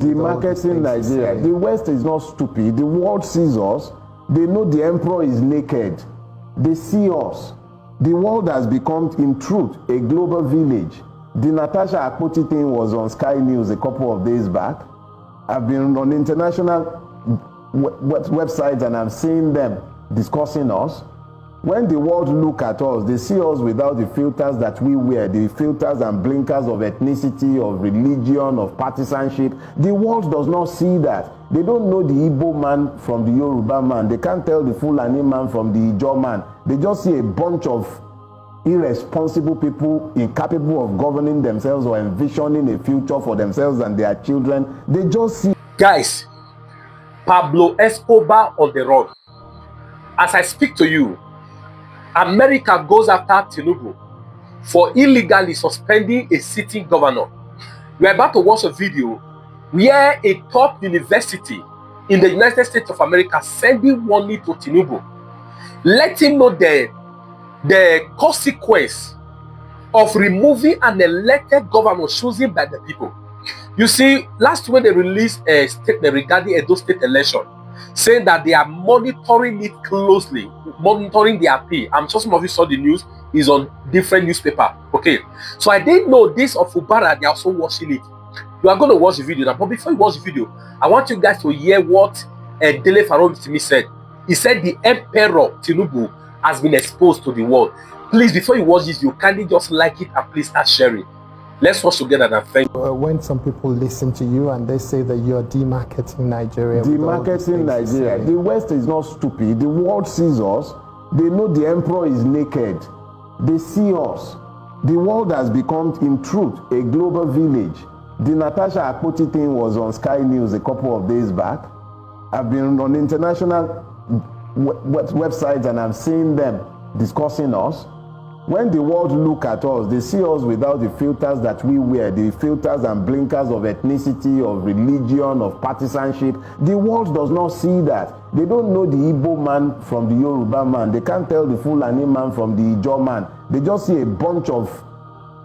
Demarketing Nigeria. The West is not stupid. The world sees us. They know the emperor is naked. They see us. The world has become, in truth, a global village. The Natasha Akpoti thing was on Sky News a couple of days back. I've been on international websites and I'm seeing them discussing us. When the world look at us, they see us without the filters that we wear, the filters and blinkers of ethnicity, of religion, of partisanship. The world does not see that. They don't know the Igbo man from the Yoruba man. They can't tell the Fulani man from the Ijaw man. They just see a bunch of irresponsible people incapable of governing themselves or envisioning a future for themselves and their children. They just see. Guys, Pablo Escobar on the run. As I speak to you, America goes after Tinubu for illegally suspending a sitting governor. We are about to watch a video where a top university in the United States of America sending warning to Tinubu, let him know the consequence of removing an elected governor chosen by the people. You see, last week they released a statement regarding Edo State election, saying that they are monitoring it closely, monitoring the appeal. I'm sure some of you saw the news, is on different newspaper. Okay, so I didn't know this of Fubara, they are also watching it. You are going to watch the video now, but before you watch the video, I want you guys to hear what Dele Faromtimi said. He said the Emperor Tinubu has been exposed to the world. Please, before you watch this, you kindly just like it and please start sharing. Let's watch together and thank you. When some people listen to you and they say that you're demarketing Nigeria. Demarketing Nigeria. The West is not stupid. The world sees us. They know the emperor is naked. They see us. The world has become, in truth, a global village. The Natasha Akpoti thing was on Sky News a couple of days back. I've been on international websites and I'm seeing them discussing us. When the world look at us, they see us without the filters that we wear, the filters and blinkers of ethnicity, of religion, of partisanship. The world does not see that. They don't know the Igbo man from the Yoruba man. They can't tell the Fulani man from the Ijaw man. They just see a bunch of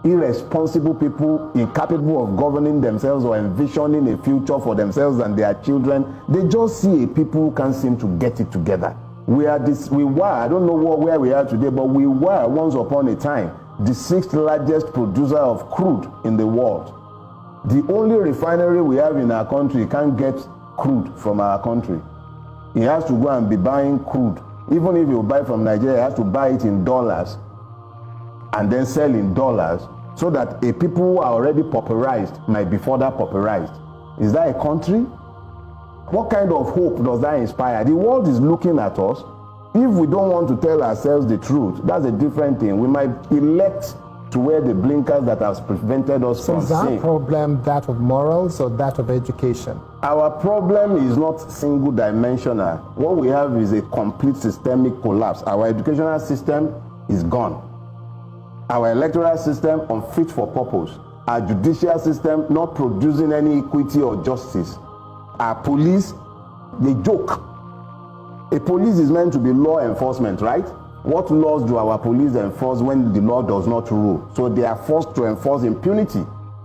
irresponsible people incapable of governing themselves or envisioning a future for themselves and their children. They just see a people who can't seem to get it together. I don't know where we are today, but we were once upon a time the 6th largest producer of crude in the world. The only refinery we have in our country can't get crude from our country. He has to go and be buying crude. Even if you buy from Nigeria, he has to buy it in dollars and then sell in dollars so that a people who are already pauperized might be further pauperized. Is that a country? What kind of hope does that inspire? The world is looking at us. If we don't want to tell ourselves the truth, that's a different thing. We might elect to wear the blinkers that has prevented us from seeing. So is that problem that of morals or that of education? Our problem is not single dimensional. What we have is a complete systemic collapse. Our educational system is gone. Our electoral system unfit for purpose. Our judicial system not producing any equity or justice. Our police, they joke. A police is meant to be law enforcement, right? What laws do our police enforce when the law does not rule? So they are forced to enforce impunity.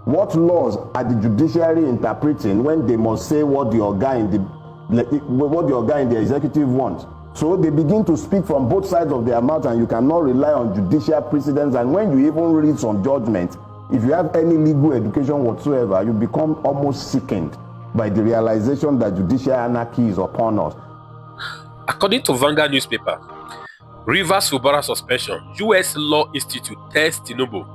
What laws are the judiciary interpreting when they must say what the organ in the executive wants? So they begin to speak from both sides of their mouth, and you cannot rely on judicial precedents. And when you even read some judgment, if you have any legal education whatsoever, you become almost sickened by the realization that judicial anarchy is upon us. According to Vanguard newspaper, Rivers Fubara suspension, U.S. Law Institute tells Tinubu.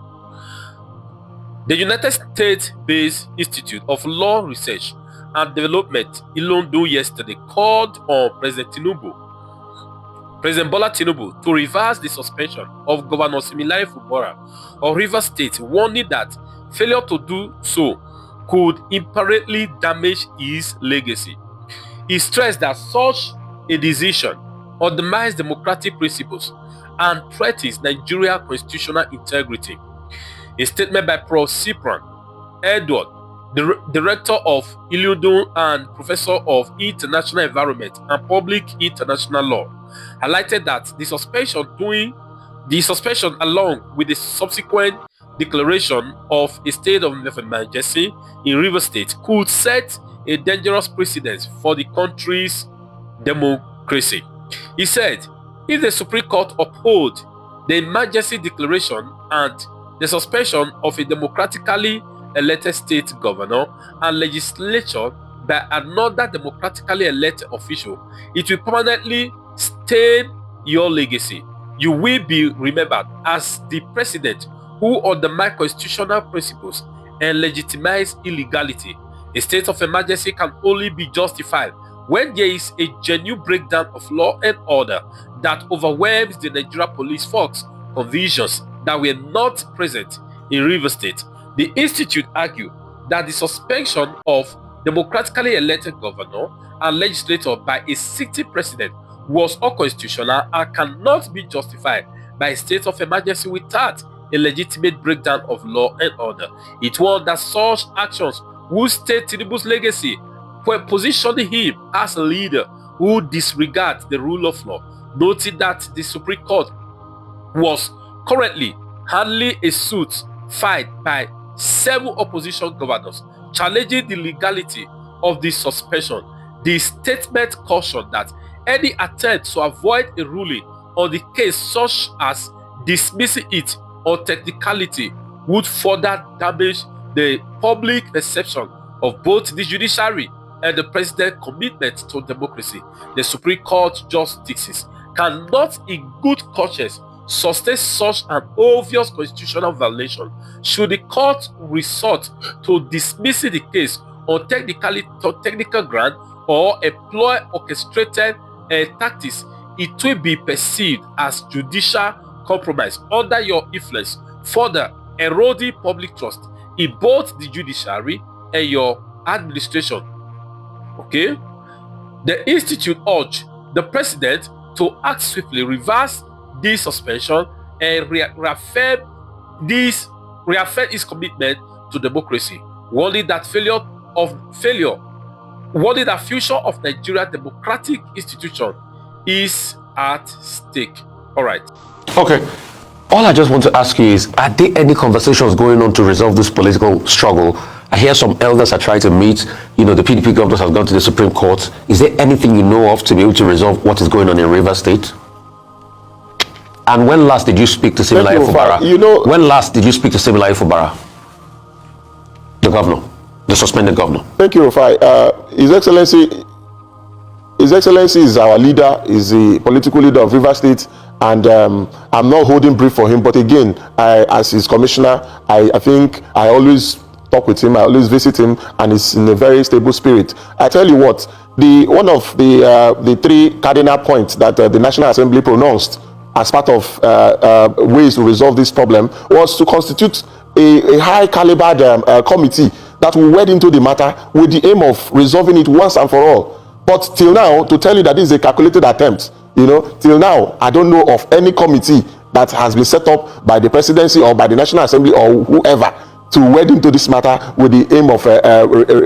The United States-based Institute of Law Research and Development in London yesterday called on President Bola Tinubu to reverse the suspension of Governor Similari Fubara of Rivers State, warning that failure to do so could impermanently damage his legacy. He stressed that such a decision undermines democratic principles and threatens Nigeria's constitutional integrity. A statement by Prof. Cyprian Edward, the director of Iludun and professor of international environment and public international law, highlighted that the suspension along with the subsequent declaration of a state of emergency in Rivers State could set a dangerous precedent for the country's democracy. He said, if the Supreme Court upholds the emergency declaration and the suspension of a democratically elected state governor and legislature by another democratically elected official, it will permanently stain your legacy. You will be remembered as the president who undermined constitutional principles and legitimized illegality. A state of emergency can only be justified when there is a genuine breakdown of law and order that overwhelms the Nigeria police force convictions that were not present in Rivers State. The institute argued that the suspension of democratically elected governor and legislator by a sitting president was unconstitutional and cannot be justified by a state of emergency without a legitimate breakdown of law and order. It warned that such actions would stain Tinubu's legacy, positioning him as a leader who disregards the rule of law, noting that the Supreme Court was currently handling a suit filed by 7 opposition governors challenging the legality of the suspension. The statement cautioned that any attempt to avoid a ruling on the case, such as dismissing it on technicality, would further damage the public perception of both the judiciary and the president's commitment to democracy. The Supreme Court justices cannot, in good conscience, sustain such an obvious constitutional violation. Should the court resort to dismissing the case on technical ground or employ orchestrated tactics, it will be perceived as judicial compromise under your influence, further eroding public trust in both the judiciary and your administration. Okay? The institute urged the president to act swiftly, reverse this suspension, and reaffirm his commitment to democracy, warning that future of Nigeria democratic institution is at stake. All right. Okay. All I just want to ask you is, are there any conversations going on to resolve this political struggle? I hear some elders are trying to meet, the PDP governors have gone to the Supreme Court. Is there anything you know of to be able to resolve what is going on in Rivers State? And when last did you speak to Siminalayi Fubara? When last did you speak to Siminalayi Fubara? The governor, the suspended governor. Thank you, Rufai. His Excellency is our leader, is the political leader of Rivers State, and I'm not holding brief for him. But again, as his commissioner, I think I always talk with him, I always visit him, and he's in a very stable spirit. I tell you what, one of the 3 cardinal points that the National Assembly pronounced as part of ways to resolve this problem was to constitute a high caliber committee that will wade into the matter with the aim of resolving it once and for all. But till now, to tell you that this is a calculated attempt, till now, I don't know of any committee that has been set up by the presidency or by the National Assembly or whoever to wade into this matter with the aim of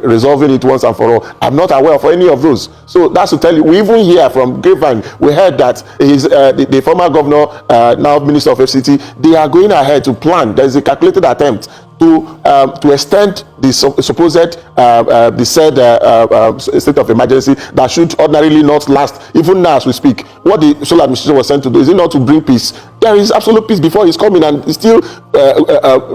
resolving it once and for all. I'm not aware of any of those. So that's to tell you, we even hear from Grapevine, we heard that the former governor, now Minister of FCT, they are going ahead to plan. There's a calculated attempt to extend the supposed the said state of emergency that should ordinarily not last even now as we speak. What the sole administration was sent to do, is it not to bring peace? There is absolute peace before he's coming, and it's still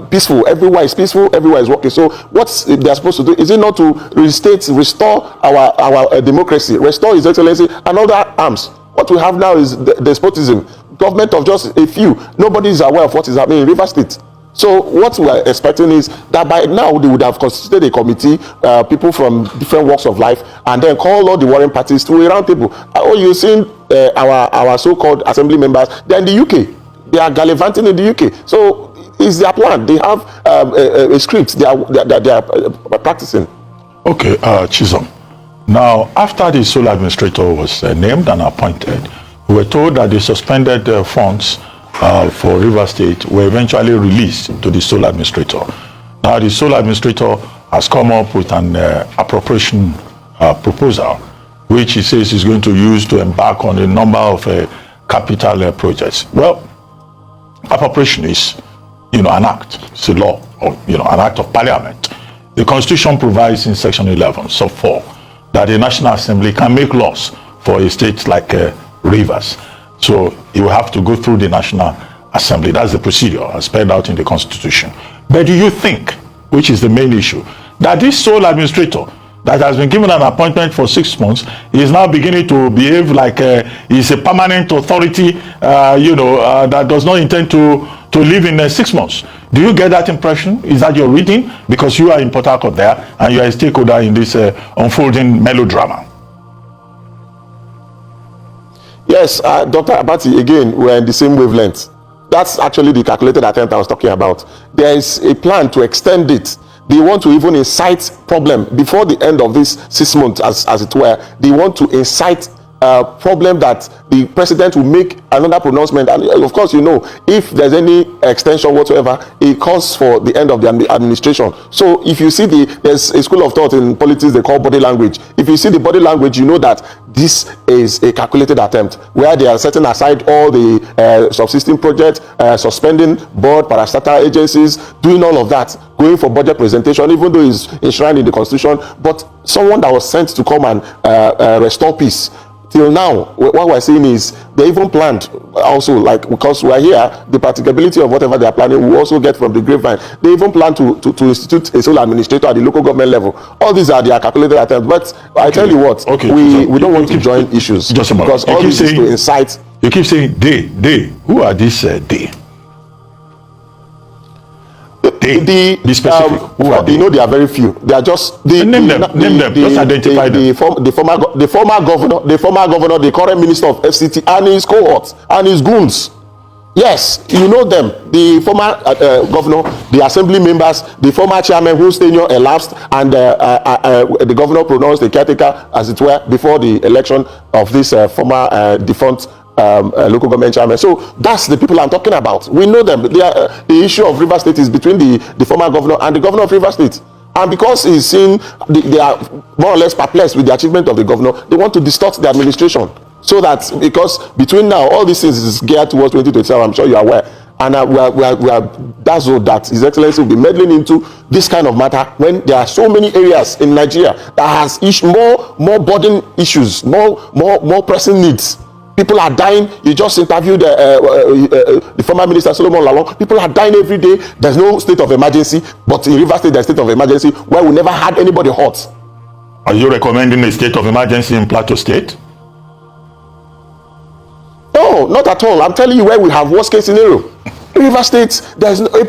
peaceful. Everywhere is peaceful, everywhere is working. So what they're supposed to do, is it not to restore our democracy, restore His Excellency and other arms? What we have now is despotism, government of just a few. Nobody is aware of what is happening in Rivers State. So what we are expecting is that by now they would have constituted a committee, people from different walks of life, and then call all the warring parties to a round table. You've seen our so-called assembly members, they're in the UK. They are gallivanting in the UK. So it's their plan. They have a script they are practicing. Okay, Chisholm. Now, after the sole administrator was named and appointed, we were told that the suspended funds for Rivers State were eventually released to the sole administrator. Now the sole administrator has come up with an appropriation proposal, which he says he's going to use to embark on a number of capital projects. Well, appropriation is, an act, it's a law, or an act of parliament. The Constitution provides in Section 11, sub 4, that the National Assembly can make laws for a state like Rivers. So you will have to go through the National Assembly. That's the procedure as spelled out in the Constitution. But do you think, which is the main issue, that this sole administrator that has been given an appointment for 6 months is now beginning to behave like he's a permanent authority, that does not intend to live in 6 months? Do you get that impression? Is that your reading? Because you are in Port Harcourt there and you are a stakeholder in this unfolding melodrama. Yes, Dr. Abati, again, we're in the same wavelength. That's actually the calculated attempt I was talking about. There is a plan to extend it. They want to even incite problem before the end of this 6 months, as it were. They want to incite problem that the president will make another pronouncement, and of course, if there's any extension whatsoever, it calls for the end of the administration. So if you see there's a school of thought in politics they call body language. If you see the body language, you know that this is a calculated attempt where they are setting aside all the subsisting projects, suspending board, parastatal agencies, doing all of that, going for budget presentation, even though it's enshrined in the Constitution. But someone that was sent to come and restore peace, till now, what we're saying is they even planned also, like, because we're here, the practicability of whatever they are planning we also get from the grapevine. They even plan to institute a sole administrator at the local government level. All these are their calculated attempts. But I tell you what, we don't want to join issues because all this is to incite. You keep saying they. Who are these they? Be specific. Who are they? They are very few. They are just name them. Just identify them. The former governor, the current minister of FCT, and his cohorts and his goons. Yes, you know them. The former governor, the assembly members, the former chairman whose tenure elapsed, and the governor pronounced the caretaker, as it were, before the election of this former defunct local government chairman. So that's the people I'm talking about. We know them. The issue of Rivers State is between the former governor and the governor of Rivers State. And because he's seen they are more or less perplexed with the achievement of the governor, they want to distort the administration. So that because between now, all these things is geared towards 2027, I'm sure you are aware. And we are dazzled that His Excellency will be meddling into this kind of matter when there are so many areas in Nigeria that has more burden issues, more pressing needs. People are dying. You just interviewed the former minister Solomon Lalong. People are dying every day. There's no state of emergency, but in Rivers State there's state of emergency where we never had anybody hurt. Are you recommending a state of emergency in Plateau State? No, not at all. I'm telling you where we have worst case scenario. Rivers State,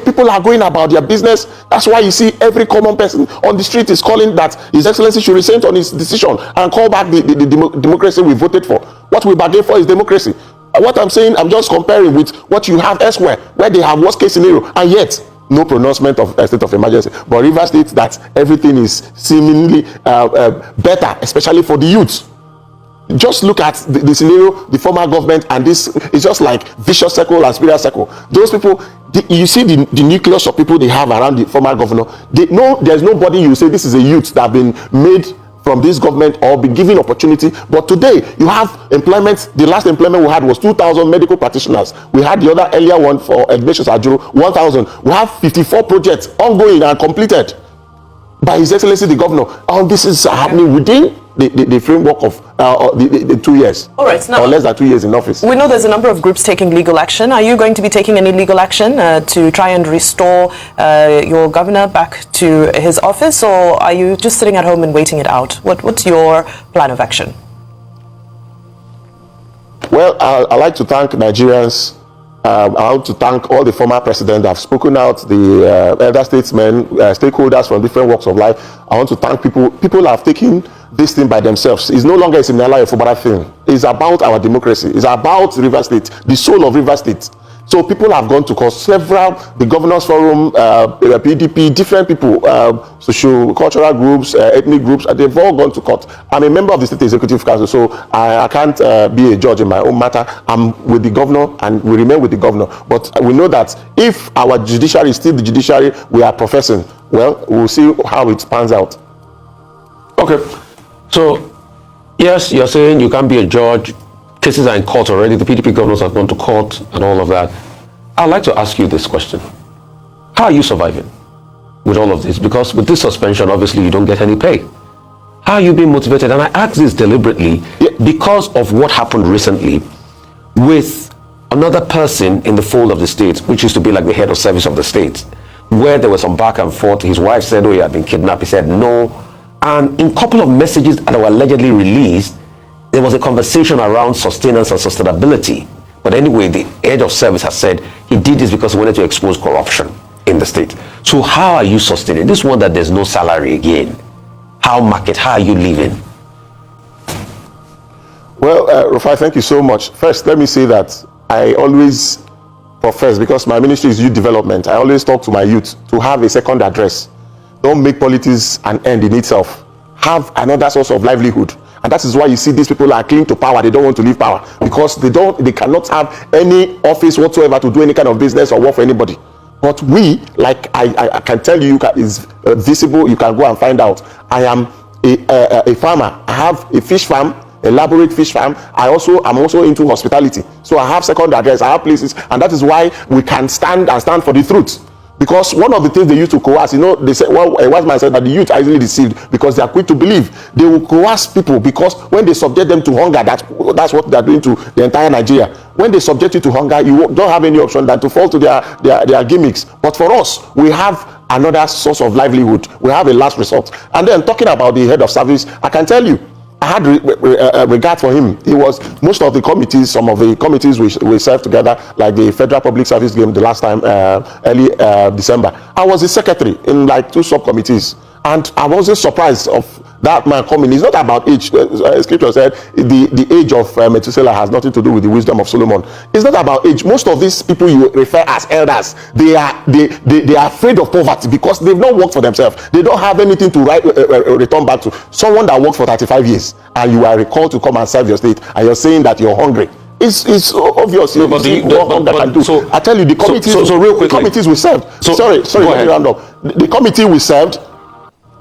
people are going about their business. That's why you see every common person on the street is calling that His Excellency should rescind on his decision and call back the democracy we voted for. What we bargained for is democracy. What I'm saying, I'm just comparing with what you have elsewhere, where they have worst case scenario, and yet no pronouncement of a state of emergency. But Rivers State, that everything is seemingly better, especially for the youth. Just look at the scenario, the former government, and this is just like vicious circle and spiral circle. Those people, you see the nucleus of people they have around the former governor. There's nobody you say this is a youth that have been made from this government or be given opportunity. But today you have employment. The last employment we had was 2,000 medical practitioners. We had the other earlier one for admissions at 1,000. We have 54 projects ongoing and completed by His Excellency the Governor. All this is happening within the framework of the 2 years. All right, now, or less than 2 years in office. We know there's a number of groups taking legal action. Are you going to be taking any legal action to try and restore your governor back to his office, or are you just sitting at home and waiting it out? What's your plan of action? Well, I'd like to thank Nigerians. I want to thank all the former presidents that have spoken out, the elder statesmen, stakeholders from different walks of life. I want to thank people. People have taken this thing by themselves. It's no longer a Siminala Fubara thing. It's about our democracy. It's about Rivers State, the soul of Rivers State. So people have gone to court, several, the Governors Forum, PDP, different people, socio-cultural groups, ethnic groups, they've all gone to court. I'm a member of the State Executive Council, so I can't be a judge in my own matter. I'm with the governor and we remain with the governor. But we know that if our judiciary is still the judiciary we are professing, well, we'll see how it pans out. Okay. So, yes, you're saying you can't be a judge. Cases are in court already. The PDP governors have gone to court and all of that. I'd like to ask you this question. How are you surviving? with all of this? Because with this suspension, obviously, you don't get any pay. How are you being motivated? And I ask this deliberately because of what happened recently with another person in the fold of the state, which used to be like the head of service of the state, where there was some back and forth. His wife said, oh, he had been kidnapped. He said no. And in a couple of messages that were allegedly released, there was a conversation around sustenance and sustainability. But anyway, the head of service has said he did this because he wanted to expose corruption in the state. So how are you sustaining this one that there's no salary again? How are you living? Well, Rufai, thank you so much. First, let me say that I always profess, because my ministry is youth development, I always talk to my youth to have a second address. Don't make politics an end in itself. Have another source of livelihood. And that is why you see these people are clinging to power. They don't want to leave power because they cannot have any office whatsoever to do any kind of business or work for anybody. But we, like I can tell you, is visible. You can go and find out. I am a farmer. I have a fish farm, elaborate fish farm. I'm also into hospitality. So I have second address. I have places, and that is why we can stand for the truth. Because one of the things they used to coerce, they said, well, a wise man said that the youth are easily deceived because they are quick to believe. They will coerce people because when they subject them to hunger, that's what they are doing to the entire Nigeria. When they subject you to hunger, you don't have any option than to fall to their gimmicks. But for us, we have another source of livelihood. We have a last resort. And then talking about the head of service, I can tell you, I had regard for him. He was most of the committees, some of the committees we served together, like the Federal Public Service game the last time, early December. I was the secretary in like 2 subcommittees, and I wasn't surprised of that man coming. It's not about age. Scripture said the age of Methuselah has nothing to do with the wisdom of Solomon. It's not about age. Most of these people you refer as elders, they are afraid of poverty because they've not worked for themselves. They don't have anything to return back to. Someone that worked for 35 years and you are recalled to come and serve your state, and you're saying that you're hungry. It's obvious. No, so I tell you, the committees. So real quick, the committees we served. Sorry. Let me round up. The committee we served.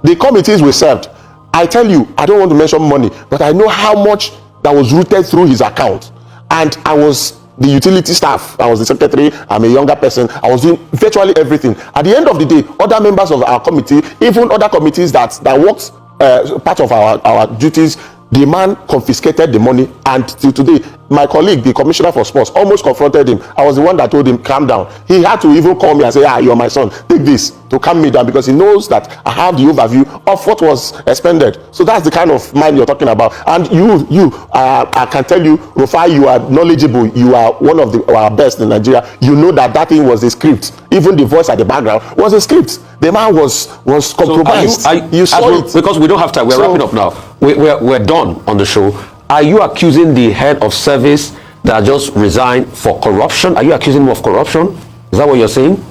The committees we served. I tell you, I don't want to mention money, but I know how much that was routed through his account. And I was the utility staff. I was the secretary. I'm a younger person. I was doing virtually everything. At the end of the day, other members of our committee, even other committees that worked part of our duties, the man confiscated the money, and till today, my colleague, the commissioner for sports, almost confronted him. I was the one that told him, calm down. He had to even call me and say, you're my son, take this, to calm me down, because he knows that I have the overview of what was expended. So that's the kind of mind you're talking about. And I can tell you, Rufai, you are knowledgeable. You are one of our best in Nigeria. You know that thing was a script. Even the voice at the background was a script. The man was compromised. So you saw it. Because we don't have time. We're wrapping up now. We're done on the show. Are you accusing the head of service that just resigned for corruption? Are you accusing him of corruption? Is that what you're saying?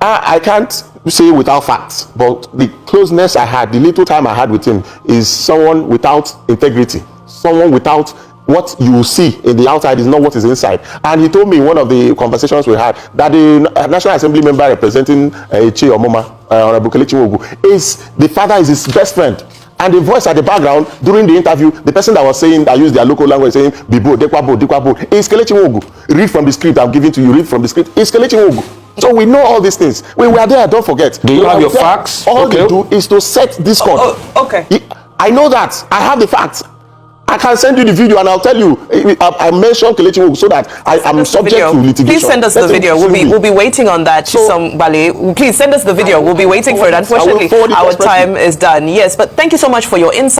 I can't say without facts, but the closeness I had, the little time I had with him, is someone without integrity, someone without what you see in the outside is not what is inside. And he told me in one of the conversations we had that the National Assembly member representing Che Omoma, Honorable Kelechi Nwogu, is the father is his best friend. And the voice at the background during the interview, the person that was saying, that used their local language, saying Bibo, Dekwabo, is Kelechi Nwogu. Read from the script I'm giving to you. Read from the script. It's Kelechi Nwogu. So we know all these things. We were there. Don't forget. Do you have your facts? All they do is to set discord. Okay. I know that. I have the facts. I can send you the video and I'll tell you. I mentioned Kelechi Nwogu so that I am subject to litigation. Please send us the video. We'll be waiting on that. Please send us the video. We'll be waiting for it. Unfortunately, our time is done. Yes, but thank you so much for your insight.